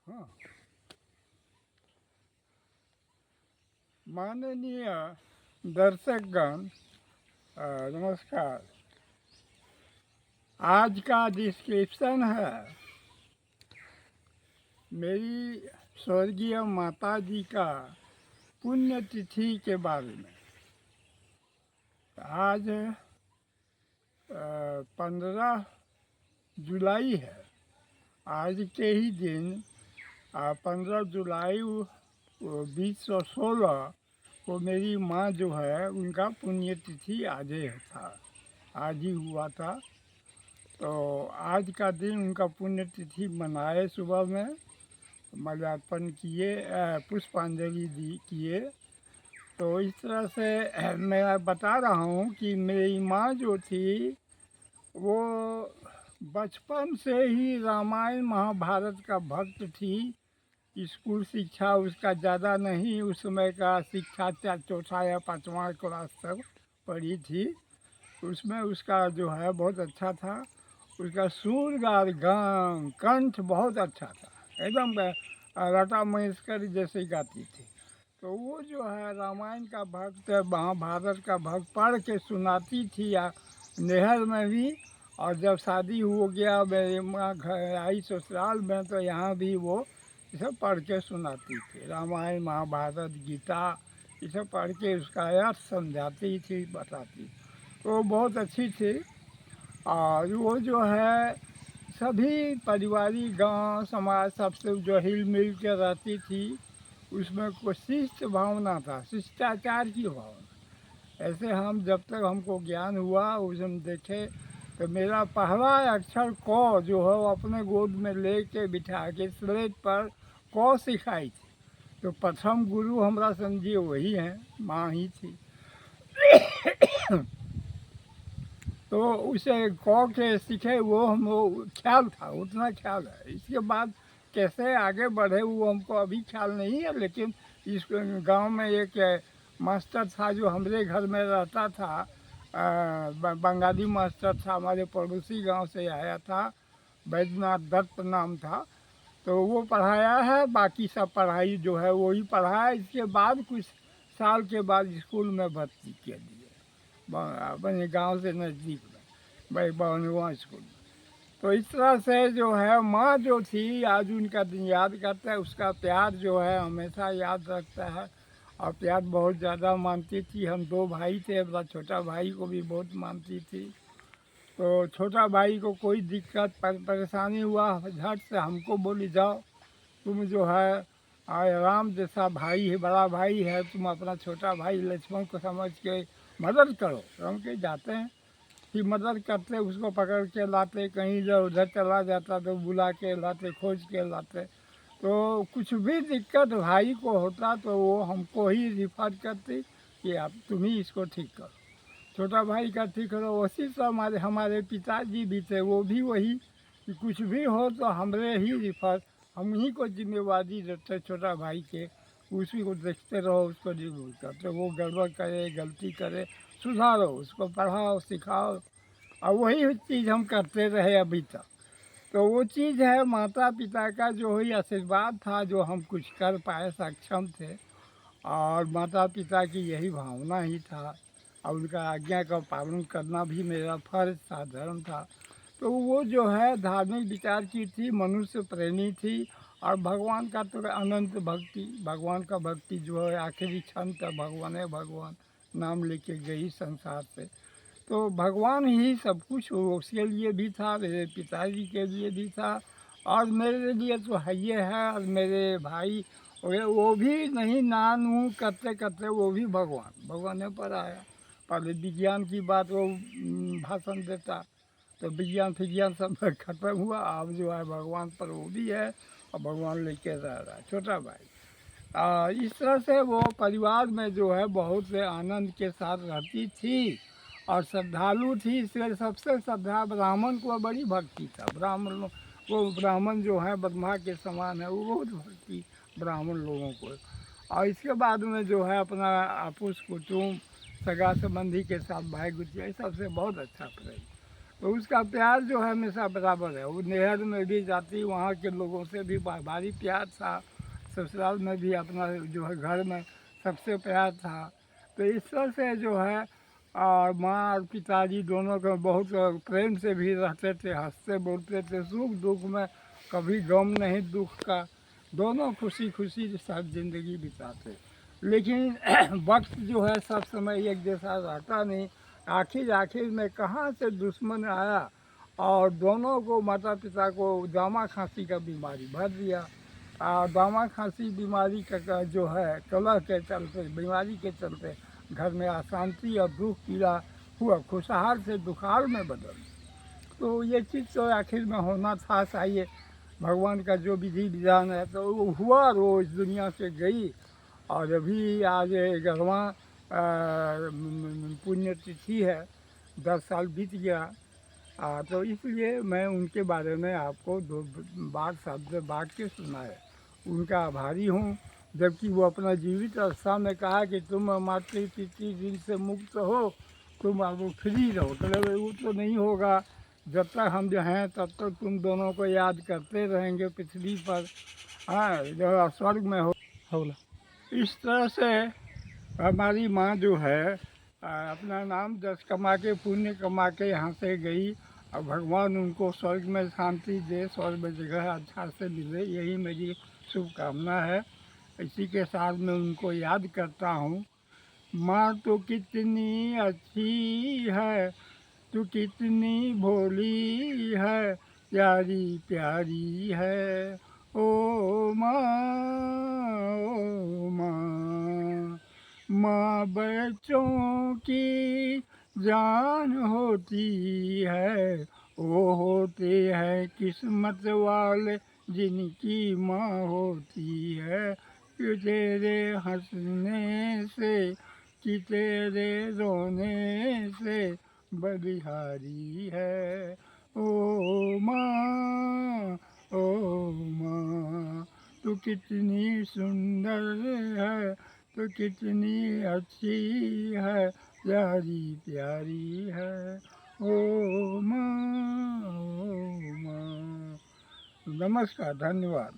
हाँ, माननीय दर्शकगण, नमस्कार। आज का डिस्क्रिप्शन है मेरी स्वर्गीय माता जी का पुण्यतिथि के बारे में। आज 15 जुलाई है। आज के ही दिन 15 जुलाई 2016 को मेरी माँ जो है उनका पुण्यतिथि आज ही था, आज ही हुआ था। तो आज का दिन उनका पुण्यतिथि मनाए, सुबह में माल्यार्पण किए, पुष्पांजलि दी किए। तो इस तरह से मैं बता रहा हूँ कि मेरी माँ जो थी वो बचपन से ही रामायण महाभारत का भक्त थी। स्कूल शिक्षा उसका ज़्यादा नहीं, उस समय का शिक्षा चौथा या पाँचवा क्लास तक पढ़ी थी। उसमें उसका जो है बहुत अच्छा था। उसका सुर गार गान कंठ बहुत अच्छा था, एकदम लता मंगेशकर जैसे गाती थी। तो वो जो है रामायण का भक्त, महाभारत का भक्त पढ़ के सुनाती थी या नहर में भी। और जब शादी हो गया, मेरी माँ घर आई ससुराल में, तो यहाँ भी वो ये सब पढ़ के सुनाती थी। रामायण महाभारत गीता ये सब पढ़ के उसका अर्थ समझाती थी, बताती। तो बहुत अच्छी थी। और वो जो है सभी पारिवारिक गांव समाज सबसे जो हिल मिल के रहती थी। उसमें कोई शिष्ट भावना था, शिष्टाचार की भावना। ऐसे हम जब तक हमको ज्ञान हुआ उस हम देखे तो मेरा पहला अक्षर क जो है वो अपने गोद में लेके बिठा के स्लेट पर क सिखाई थी। तो प्रथम गुरु हमारा समझिए वही हैं, माँ ही थी। तो उसे क के सीखे वो हम ख्याल था, उतना ख्याल है। इसके बाद कैसे आगे बढ़े वो हमको अभी ख्याल नहीं है। लेकिन इस गांव में एक मास्टर था जो हमारे घर में रहता था, बंगाली मास्टर था, हमारे पड़ोसी गांव से आया था, वैद्यनाथ दत्त नाम था। तो वो पढ़ाया है, बाकी सब पढ़ाई जो है वही पढ़ाया। इसके बाद कुछ साल के बाद स्कूल में भर्ती किया दिया अपने गांव से नज़दीक में, भाई बहनुआ स्कूल में। तो इस तरह से जो है माँ जो थी, आज उनका दिन याद करता है। उसका प्यार जो है हमेशा याद रखता है। और प्यार बहुत ज़्यादा मानती थी। हम दो भाई थे, अपना छोटा भाई को भी बहुत मानती थी। तो छोटा भाई को कोई दिक्कत परेशानी हुआ, झट से हमको बोली जाओ तुम जो है राम जैसा भाई है, बड़ा भाई है, तुम अपना छोटा भाई लक्ष्मण को समझ के मदद करो। तो हम कहीं जाते हैं कि मदद करते, उसको पकड़ के लाते, कहीं इधर उधर चला जाता तो बुला के लाते, खोज के लाते। तो कुछ भी दिक्कत भाई को होता तो वो हमको ही रिफर करती कि आप तुम ही इसको ठीक करो, छोटा भाई का ठीक करो। उसी से हमारे हमारे पिताजी भी थे, वो भी वही कि कुछ भी हो तो हमरे ही रिफर, हम ही को जिम्मेवारी देते छोटा भाई के। उसी को देखते रहो, उसको रिव्यू करते, वो गड़बड़ करे गलती करे सुधारो, उसको पढ़ाओ सिखाओ। और वही चीज़ हम करते रहे अभी तक। तो वो चीज़ है माता पिता का जो ही आशीर्वाद था, जो हम कुछ कर पाए, सक्षम थे। और माता पिता की यही भावना ही था। और उनका आज्ञा का पालन करना भी मेरा फर्ज था, धर्म था। तो वो जो है धार्मिक विचार की थी, मनुष्य प्रेमी थी। और भगवान का तो अनंत भक्ति, भगवान का भक्ति जो है आखिरी क्षण तक भगवान है भगवान नाम लेके गई संसार से। तो भगवान ही सब कुछ उसके लिए भी था, मेरे पिताजी के लिए भी था, और मेरे लिए तो है ये है। और मेरे भाई वो भी नहीं, नान नून करते करते वो भी भगवान भगवान पर आया। पहले विज्ञान की बात वो भाषण देता, तो विज्ञान फिज्ञान सब खत्म हुआ। अब जो है भगवान पर वो भी है, और भगवान लेके रह रहा है छोटा भाई। इस तरह से वो परिवार में जो है बहुत से आनंद के साथ रहती थी। और श्रद्धालु थी, इसलिए सबसे श्रद्धा ब्राह्मण को बड़ी भक्ति था। वो ब्राह्मण जो है ब्रह्मा के समान है, वो बहुत भक्ति ब्राह्मण लोगों को। और इसके बाद में जो है अपना आपूस कुटुम सगा संबंधी के साथ भाई गुतिया सबसे बहुत अच्छा प्रेम। तो उसका प्यार जो है हमेशा बराबर है। वो नैहर में भी जाती, वहाँ के लोगों से भी भारी प्यार था, ससुराल में भी अपना जो है घर में सबसे प्यार था। तो इस तरह से जो है माँ और पिताजी दोनों को बहुत प्रेम से भी रहते थे, हंसते बोलते थे, सुख दुख में कभी गम नहीं दुख का, दोनों खुशी खुशी के साथ ज़िंदगी बिताते। लेकिन वक्त जो है सब समय एक जैसा रहता नहीं। आखिर आखिर में कहाँ से दुश्मन आया और दोनों को, माता पिता को दामा खांसी का बीमारी भर दिया। दामा खांसी बीमारी का जो है कलह के चलते, बीमारी के चलते घर में अशांति और दुख पीड़ा हुआ, खुशहाल से दुखाल में बदल। तो ये चीज़ तो आखिर में होना था चाहिए, भगवान का जो विधि विधान है तो वो हुआ, वो इस दुनिया से गई। और अभी आज 11वां पुण्यतिथि है, 10 साल बीत गया। तो इसलिए मैं उनके बारे में आपको दो बात शब्द बांट के सुनाए। उनका आभारी हूँ, जबकि वो अपना जीवित अवस्था में कहा कि तुम मातृ पितृ ऋण से मुक्त हो, तुम अब फ्री रहो। मतलब वो तो नहीं होगा, जब तक हम जो हैं तब तक तुम दोनों को याद करते रहेंगे पृथ्वी पर, हाँ, जो स्वर्ग में हो। इस तरह से हमारी माँ जो है अपना नाम जस कमा के, पुण्य कमा के यहाँ से गई, और भगवान उनको स्वर्ग में शांति दे, स्वर्ग में जगह अच्छा से मिले, यही मेरी शुभकामना है। इसी के साथ मैं उनको याद करता हूँ। माँ तो कितनी अच्छी है, तू कितनी भोली है, प्यारी प्यारी है ओ माँ, ओ माँ। माँ बच्चों की जान होती है, वो होते हैं किस्मत वाले जिनकी माँ होती है। कि तेरे हंसने से, कि तेरे रोने से बलिहारी है ओ माँ, ओ माँ। तू कितनी सुंदर है, तो कितनी अच्छी है, प्यारी प्यारी है ओ माँ, ओ माँ। नमस्कार, धन्यवाद।